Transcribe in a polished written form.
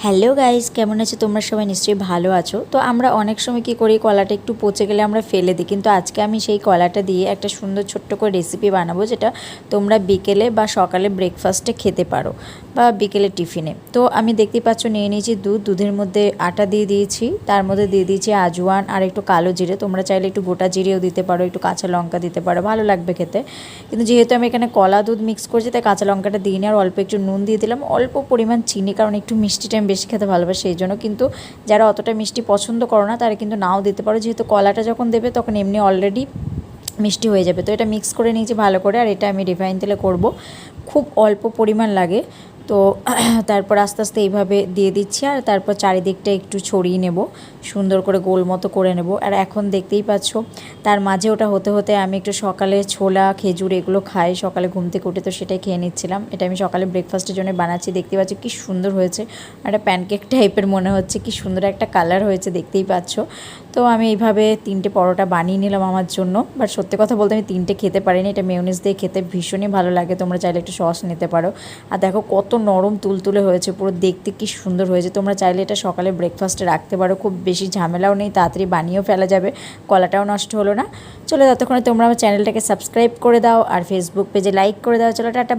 Hello guys, কেমন আছো তোমরা? সবাই নিশ্চয়ই ভালো আছো। তো আমরা অনেক সময় কী করি, কলাটা একটু পচে গেলে আমরা ফেলে দিই, কিন্তু আজকে আমি সেই কলাটা দিয়ে একটা সুন্দর ছোট্ট করে রেসিপি বানাবো, যেটা তোমরা বিকেলে বা সকালে ব্রেকফাস্টে খেতে পারো বা বিকেলে টিফিনে। তো আমি দেখতেই পাচ্ছ নিয়ে নিয়েছি দুধের মধ্যে আটা দিয়ে দিয়েছি, তার মধ্যে দিয়ে দিয়েছি আজওয়ান আর একটু কালো জিরে। তোমরা চাইলে একটু গোটা জিরেও দিতে পারো, একটু কাঁচা লঙ্কা দিতে পারো, ভালো লাগবে খেতে। কিন্তু যেহেতু আমি এখানে কলা দুধ মিক্স করছি, তাই কাঁচা লঙ্কাটা দিই নি, আর অল্প একটু নুন দিয়ে দিলাম, অল্প পরিমাণ চিনি, কারণ একটু মিষ্টিটা আমি বেশি খেতে ভালোবাসি সেই জন্য। কিন্তু যারা অতটা মিষ্টি পছন্দ করো না তারা কিন্তু নাও দিতে পারো, যেহেতু কলাটা যখন দেবে তখন এমনি অলরেডি মিষ্টি হয়ে যাবে। তো এটা মিক্স করে নিয়েছি ভালো করে, আর এটা আমি রিফাইন তেলে করব, খুব অল্প পরিমাণ লাগে। তো তারপর আস্তে আস্তে এইভাবে দিয়ে দিচ্ছি, আর তারপর চারিদিকটা একটু ছড়িয়ে নেব, সুন্দর করে গোল মতো করে নেব। আর এখন দেখতেই পাচ্ছ তার মাঝে ওটা হতে হতে আমি একটু সকালে ছোলা খেজুর এগুলো খাই সকালে ঘুম থেকে উঠে, তো সেটাই খেয়ে নিচ্ছিলাম। এটা আমি সকালে ব্রেকফাস্টের জন্য বানাচ্ছি। দেখতেই পাচ্ছ কি সুন্দর হয়েছে, একটা প্যানকেক টাইপের মনে হচ্ছে, কি সুন্দর একটা কালার হয়েছে দেখতেই পাচ্ছ। তো আমি এইভাবে 3টে পরোটা বানিয়ে নিলাম আমার জন্য। বাট সত্যি কথা বলতে আমি 3টে খেতে পারিনি, এটা মেয়োনিজ দিয়ে খেতে ভীষণই ভালো লাগে, তোমরা চাইলে একটু সস নিতে পারো। আর দেখো কত নরম তুলতুলে হয়েছে, পুরো দেখতে কি সুন্দর হয়েছে। তোমরা চাইলে এটা সকালে ব্রেকফাস্টে রাখতে পারো, খুব বেশি ঝামেলাও নেই, তাড়াতাড়ি বানিয়েও ফেলা যাবে, কলাটাও নষ্ট হলো না। চলো ততক্ষণে তোমরা আমার চ্যানেলটাকে সাবস্ক্রাইব করে দাও আর ফেসবুক পেজে লাইক করে দাও। চলো টাটা।